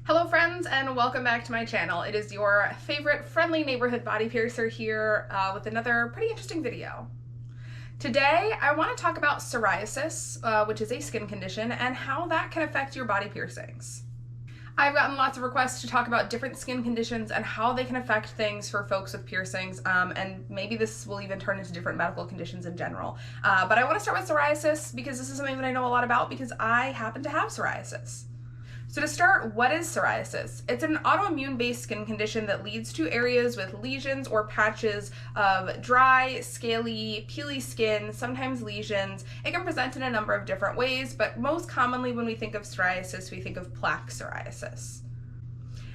Hello friends, and welcome back to my channel. It is your favorite friendly neighborhood body piercer here with another pretty interesting video. Today I want to talk about psoriasis, which is a skin condition, and how that can affect your body piercings. I've gotten lots of requests to talk about different skin conditions and how they can affect things for folks with piercings, and maybe this will even turn into different medical conditions in general. But I want to start with psoriasis because this is something that I know a lot about because I happen to have psoriasis. So to start, what is psoriasis? It's an autoimmune-based skin condition that leads to areas with lesions or patches of dry, scaly, peely skin, sometimes lesions. It can present in a number of different ways, but most commonly when we think of psoriasis, we think of plaque psoriasis.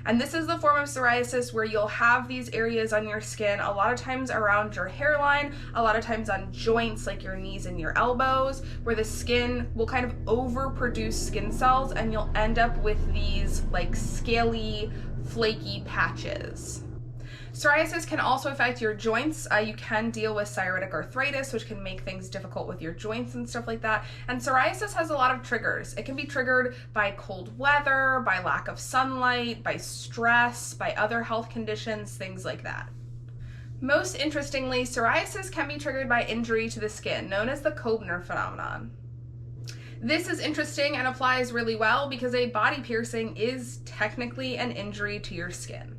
And this is the form of psoriasis where you'll have these areas on your skin, a lot of times around your hairline, a lot of times on joints like your knees and your elbows, where the skin will kind of overproduce skin cells and you'll end up with these like scaly, flaky patches. Psoriasis can also affect your joints. You can deal with psoriatic arthritis, which can make things difficult with your joints and stuff like that. And psoriasis has a lot of triggers. It can be triggered by cold weather, by lack of sunlight, by stress, by other health conditions, things like that. Most interestingly, psoriasis can be triggered by injury to the skin, known as the Koebner phenomenon. This is interesting and applies really well because a body piercing is technically an injury to your skin.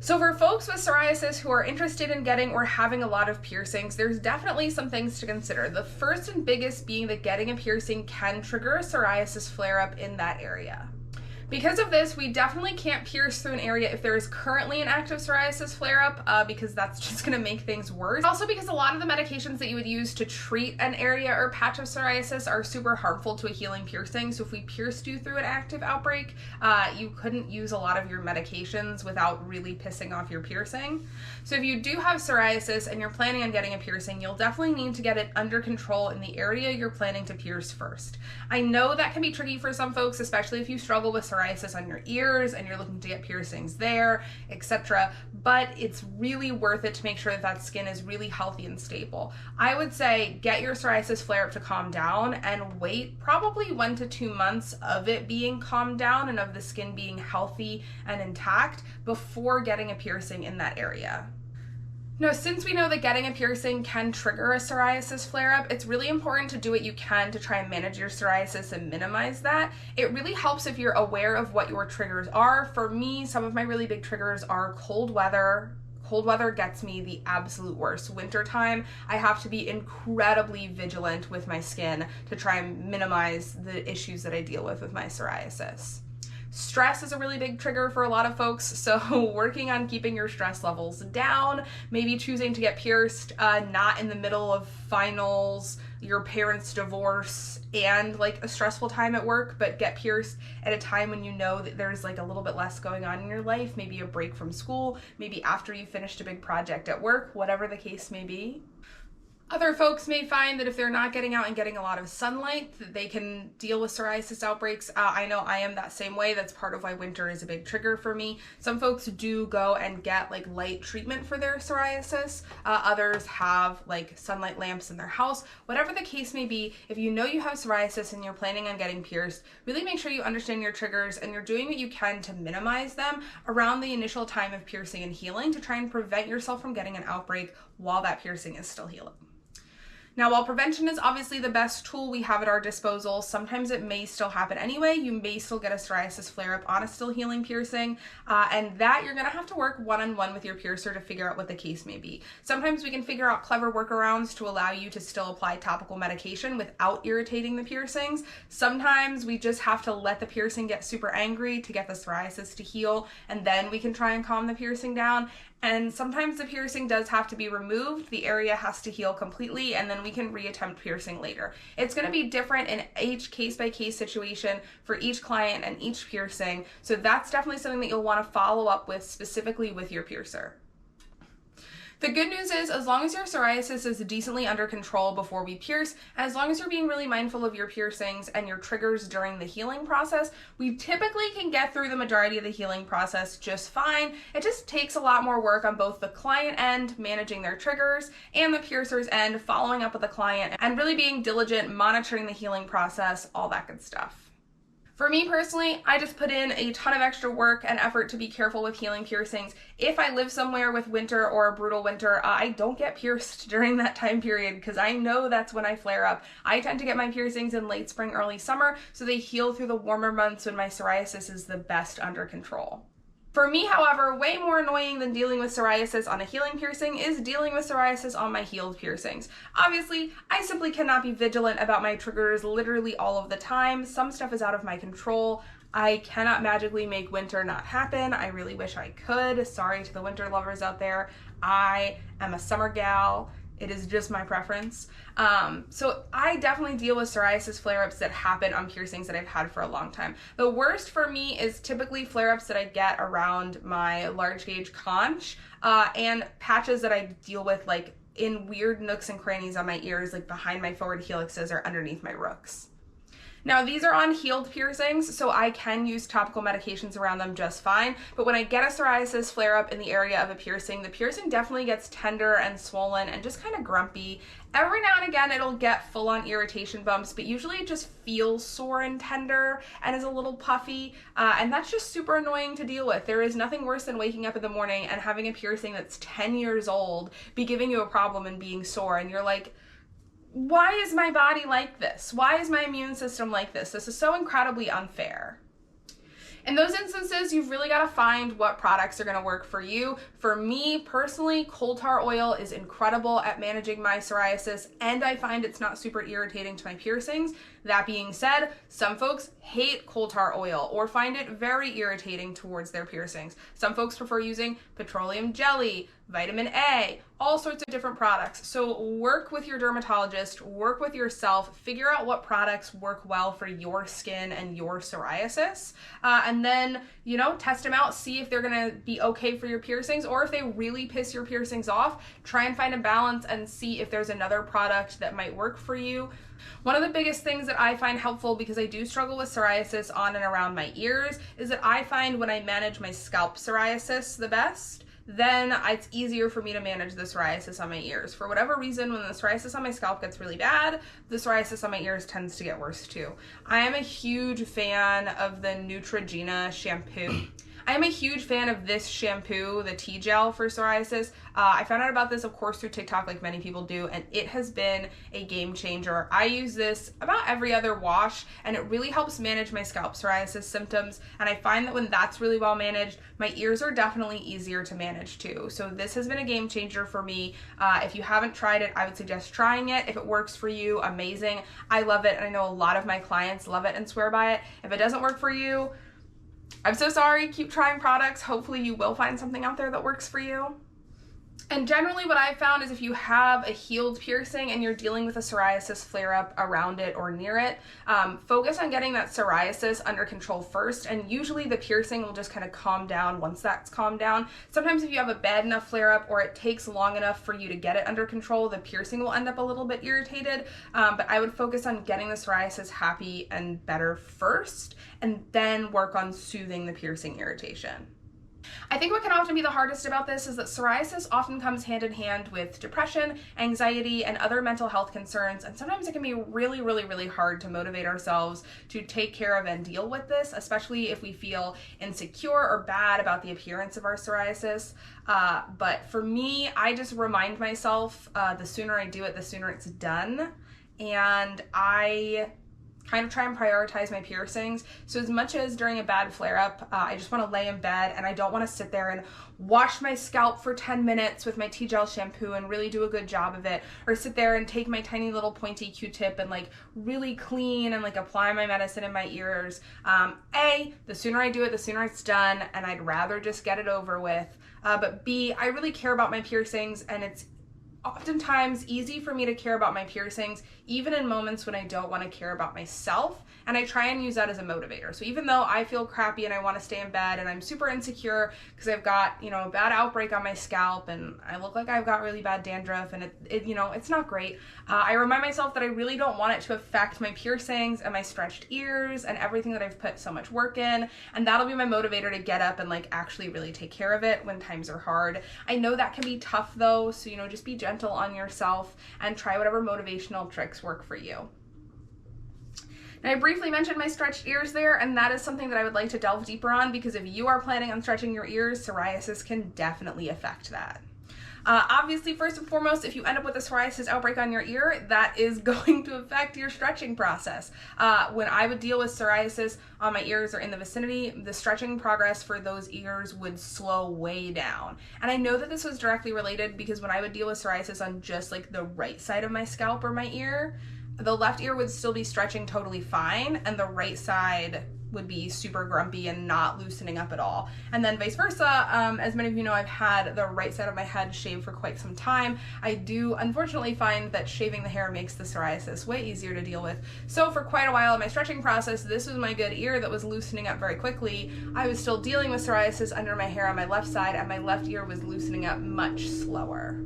So for folks with psoriasis who are interested in getting or having a lot of piercings, there's definitely some things to consider. The first and biggest being that getting a piercing can trigger a psoriasis flare-up in that area. Because of this, we definitely can't pierce through an area if there is currently an active psoriasis flare-up because that's just going to make things worse. Also because a lot of the medications that you would use to treat an area or patch of psoriasis are super harmful to a healing piercing. So if we pierced you through an active outbreak, you couldn't use a lot of your medications without really pissing off your piercing. So if you do have psoriasis and you're planning on getting a piercing, you'll definitely need to get it under control in the area you're planning to pierce first. I know that can be tricky for some folks, especially if you struggle with psoriasis on your ears and you're looking to get piercings there, etc. But it's really worth it to make sure that that skin is really healthy and stable. I would say get your psoriasis flare-up to calm down and wait probably 1 to 2 months of it being calmed down and of the skin being healthy and intact before getting a piercing in that area. Now, since we know that getting a piercing can trigger a psoriasis flare-up, it's really important to do what you can to try and manage your psoriasis and minimize that. It really helps if you're aware of what your triggers are. For me, some of my really big triggers are cold weather. Cold weather gets me the absolute worst. Wintertime, I have to be incredibly vigilant with my skin to try and minimize the issues that I deal with my psoriasis. Stress is a really big trigger for a lot of folks, so working on keeping your stress levels down, maybe choosing to get pierced not in the middle of finals, your parents' divorce, and like a stressful time at work, but get pierced at a time when you know that there's like a little bit less going on in your life, maybe a break from school, maybe after you finished a big project at work, whatever the case may be. Other folks may find that if they're not getting out and getting a lot of sunlight, that they can deal with psoriasis outbreaks. I know I am that same way. That's part of why winter is a big trigger for me. Some folks do go and get like light treatment for their psoriasis. Others have like sunlight lamps in their house. Whatever the case may be, if you know you have psoriasis and you're planning on getting pierced, really make sure you understand your triggers and you're doing what you can to minimize them around the initial time of piercing and healing to try and prevent yourself from getting an outbreak while that piercing is still healing. Now, while prevention is obviously the best tool we have at our disposal, sometimes it may still happen anyway. You may still get a psoriasis flare-up on a still healing piercing, and that you're gonna have to work one-on-one with your piercer to figure out what the case may be. Sometimes we can figure out clever workarounds to allow you to still apply topical medication without irritating the piercings. Sometimes we just have to let the piercing get super angry to get the psoriasis to heal, and then we can try and calm the piercing down. And sometimes the piercing does have to be removed, the area has to heal completely, and then we can reattempt piercing later. It's going to be different in each case-by-case situation for each client and each piercing, so that's definitely something that you'll want to follow up with specifically with your piercer. The good news is, as long as your psoriasis is decently under control before we pierce, and as long as you're being really mindful of your piercings and your triggers during the healing process, we typically can get through the majority of the healing process just fine. It just takes a lot more work on both the client end, managing their triggers, and the piercer's end, following up with the client, and really being diligent, monitoring the healing process, all that good stuff. For me personally, I just put in a ton of extra work and effort to be careful with healing piercings. If I live somewhere with winter or a brutal winter, I don't get pierced during that time period because I know that's when I flare up. I tend to get my piercings in late spring, early summer, so they heal through the warmer months when my psoriasis is the best under control. For me, however, way more annoying than dealing with psoriasis on a healing piercing is dealing with psoriasis on my healed piercings. Obviously, I simply cannot be vigilant about my triggers literally all of the time. Some stuff is out of my control. I cannot magically make winter not happen. I really wish I could. Sorry to the winter lovers out there. I am a summer gal. It is just my preference. So I definitely deal with psoriasis flare-ups that happen on piercings that I've had for a long time. The worst for me is typically flare-ups that I get around my large gauge conch and patches that I deal with like in weird nooks and crannies on my ears, like behind my forward helixes or underneath my rooks. Now, these are on healed piercings, so I can use topical medications around them just fine, but when I get a psoriasis flare-up in the area of a piercing, the piercing definitely gets tender and swollen and just kind of grumpy. Every now and again, it'll get full-on irritation bumps, but usually it just feels sore and tender and is a little puffy, and that's just super annoying to deal with. There is nothing worse than waking up in the morning and having a piercing that's 10 years old be giving you a problem and being sore, and you're like, why is my body like this? Why is my immune system like this? This is so incredibly unfair. In those instances, you've really got to find what products are going to work for you. For me personally, coal tar oil is incredible at managing my psoriasis, and I find it's not super irritating to my piercings. That being said, some folks hate coal tar oil or find it very irritating towards their piercings. Some folks prefer using petroleum jelly, vitamin A, all sorts of different products. So work with your dermatologist, work with yourself, figure out what products work well for your skin and your psoriasis, and then, you know, test them out, see if they're gonna be okay for your piercings, or if they really piss your piercings off, try and find a balance and see if there's another product that might work for you. One of the biggest things that I find helpful, because I do struggle with psoriasis on and around my ears, is that I find when I manage my scalp psoriasis the best, then it's easier for me to manage the psoriasis on my ears. For whatever reason, when the psoriasis on my scalp gets really bad, the psoriasis on my ears tends to get worse too. I am a huge fan of the Neutrogena shampoo. I am a huge fan of this shampoo, the tea gel for psoriasis. I found out about this, of course, through TikTok, like many people do, and it has been a game changer. I use this about every other wash, and it really helps manage my scalp psoriasis symptoms, and I find that when that's really well managed, my ears are definitely easier to manage too. So this has been a game changer for me. If you haven't tried it, I would suggest trying it. If it works for you, amazing. I love it, and I know a lot of my clients love it and swear by it. If it doesn't work for you, I'm so sorry. Keep trying products. Hopefully you will find something out there that works for you. And generally what I've found is if you have a healed piercing and you're dealing with a psoriasis flare-up around it or near it, focus on getting that psoriasis under control first, and usually the piercing will just kind of calm down once that's calmed down. Sometimes if you have a bad enough flare-up or it takes long enough for you to get it under control, the piercing will end up a little bit irritated, but I would focus on getting the psoriasis happy and better first, and then work on soothing the piercing irritation. I think what can often be the hardest about this is that psoriasis often comes hand in hand with depression, anxiety, and other mental health concerns, and sometimes it can be really, really, really hard to motivate ourselves to take care of and deal with this, especially if we feel insecure or bad about the appearance of our psoriasis. But for me, I just remind myself the sooner I do it, the sooner it's done, and I kind of try and prioritize my piercings. So as much as during a bad flare-up, I just want to lay in bed and I don't want to sit there and wash my scalp for 10 minutes with my tea gel shampoo and really do a good job of it, or sit there and take my tiny little pointy Q-tip and like really clean and like apply my medicine in my ears. The sooner I do it, the sooner it's done, and I'd rather just get it over with. But B, I really care about my piercings, and it's oftentimes easy for me to care about my piercings even in moments when I don't want to care about myself, and I try and use that as a motivator. So even though I feel crappy and I want to stay in bed and I'm super insecure because I've got, you know, a bad outbreak on my scalp and I look like I've got really bad dandruff and it you know, it's not great, I remind myself that I really don't want it to affect my piercings and my stretched ears and everything that I've put so much work in, and that'll be my motivator to get up and like actually really take care of it when times are hard. I know that can be tough though, so you know, just be gentle on yourself and try whatever motivational tricks work for you. Now, I briefly mentioned my stretched ears there, and that is something that I would like to delve deeper on because if you are planning on stretching your ears, psoriasis can definitely affect that. Obviously, first and foremost, if you end up with a psoriasis outbreak on your ear, that is going to affect your stretching process. When I would deal with psoriasis on my ears or in the vicinity, the stretching progress for those ears would slow way down. And I know that this was directly related because when I would deal with psoriasis on just like the right side of my scalp or my ear, the left ear would still be stretching totally fine, and the right side would be super grumpy and not loosening up at all. And then vice versa, as many of you know, I've had the right side of my head shaved for quite some time. I do unfortunately find that shaving the hair makes the psoriasis way easier to deal with. So for quite a while in my stretching process, this was my good ear that was loosening up very quickly. I was still dealing with psoriasis under my hair on my left side, and my left ear was loosening up much slower.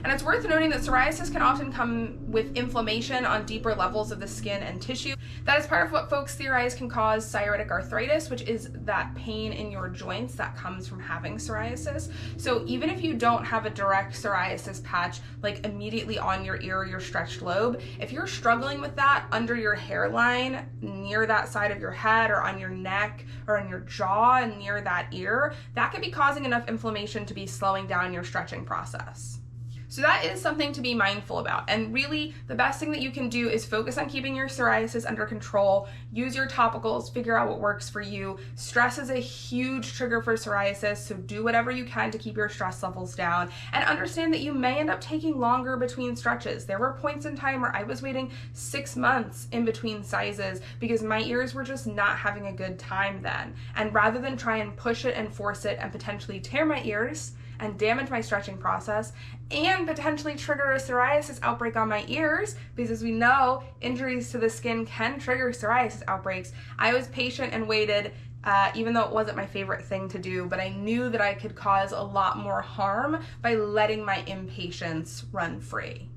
And it's worth noting that psoriasis can often come with inflammation on deeper levels of the skin and tissue. That is part of what folks theorize can cause psoriatic arthritis, which is that pain in your joints that comes from having psoriasis. So even if you don't have a direct psoriasis patch like immediately on your ear or your stretched lobe, if you're struggling with that under your hairline, near that side of your head or on your neck or on your jaw and near that ear, that could be causing enough inflammation to be slowing down your stretching process. So that is something to be mindful about. And really, the best thing that you can do is focus on keeping your psoriasis under control, use your topicals, figure out what works for you. Stress is a huge trigger for psoriasis, so do whatever you can to keep your stress levels down, and understand that you may end up taking longer between stretches. There were points in time where I was waiting 6 months in between sizes because my ears were just not having a good time then. And rather than try and push it and force it and potentially tear my ears and damage my stretching process and potentially trigger a psoriasis outbreak on my ears, because as we know, injuries to the skin can trigger psoriasis outbreaks, I was patient and waited, even though it wasn't my favorite thing to do, but I knew that I could cause a lot more harm by letting my impatience run free.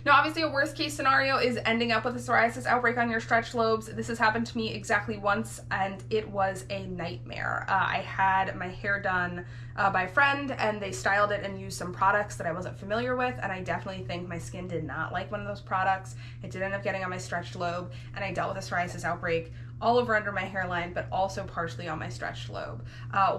Now, obviously, a worst case scenario is ending up with a psoriasis outbreak on your stretched lobes. This has happened to me exactly once, and it was a nightmare. I had my hair done by a friend, and they styled it and used some products that I wasn't familiar with, and I definitely think my skin did not like one of those products. It did end up getting on my stretched lobe, and I dealt with a psoriasis outbreak all over under my hairline, but also partially on my stretched lobe.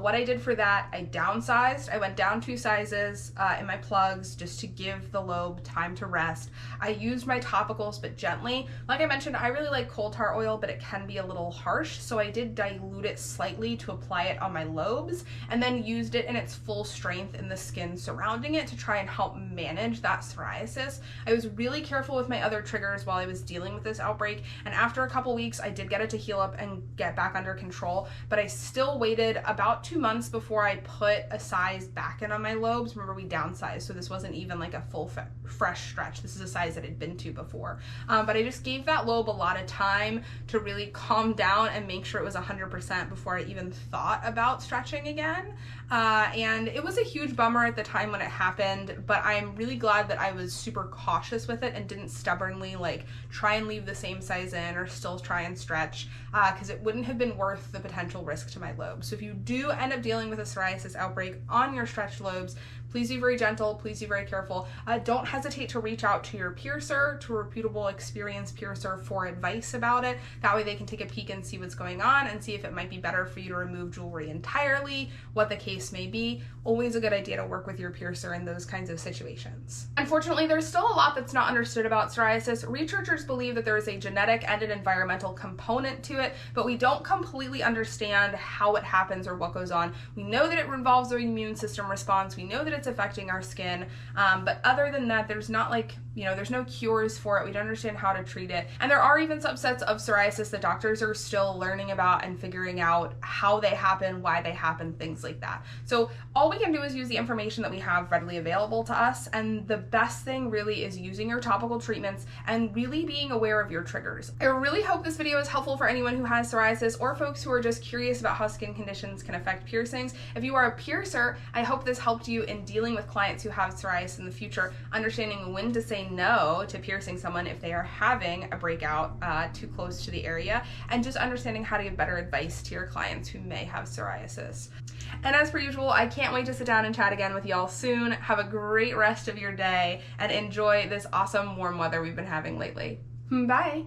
What I did for that, I downsized. I went down 2 sizes in my plugs just to give the lobe time to rest. I used my topicals, but gently. Like I mentioned, I really like coal tar oil, but it can be a little harsh, so I did dilute it slightly to apply it on my lobes, and then used it in its full strength in the skin surrounding it to try and help manage that psoriasis. I was really careful with my other triggers while I was dealing with this outbreak, and after a couple weeks, I did get it to heal up and get back under control, but I still waited about 2 months before I put a size back in on my lobes. Remember, we downsized, so this wasn't even like a full fresh stretch. This is a size that I'd been to before, but I just gave that lobe a lot of time to really calm down and make sure it was 100% before I even thought about stretching again. And it was a huge bummer at the time when it happened, but I'm really glad that I was super cautious with it and didn't stubbornly like try and leave the same size in or still try and stretch, because it wouldn't have been worth the potential risk to my lobes. So if you do end up dealing with a psoriasis outbreak on your stretched lobes, please be very gentle, please be very careful. Don't hesitate to reach out to your piercer, to a reputable, experienced piercer for advice about it. That way they can take a peek and see what's going on and see if it might be better for you to remove jewelry entirely, what the case may be. Always a good idea to work with your piercer in those kinds of situations. Unfortunately, there's still a lot that's not understood about psoriasis. Researchers believe that there is a genetic and an environmental component to it, but we don't completely understand how it happens or what goes on. We know that it involves our immune system response. We know that it's affecting our skin, but other than that, there's not like, there's no cures for it. We don't understand how to treat it. And there are even subsets of psoriasis that doctors are still learning about and figuring out how they happen, why they happen, things like that. So all we can do is use the information that we have readily available to us. And the best thing really is using your topical treatments and really being aware of your triggers. I really hope this video is helpful for anyone who has psoriasis or folks who are just curious about how skin conditions can affect piercings. If you are a piercer, I hope this helped you in dealing with clients who have psoriasis in the future, understanding when to say no to piercing someone if they are having a breakout too close to the area, and just understanding how to give better advice to your clients who may have psoriasis. And as per usual, I can't wait to sit down and chat again with y'all soon. Have a great rest of your day and enjoy this awesome warm weather we've been having lately. Bye!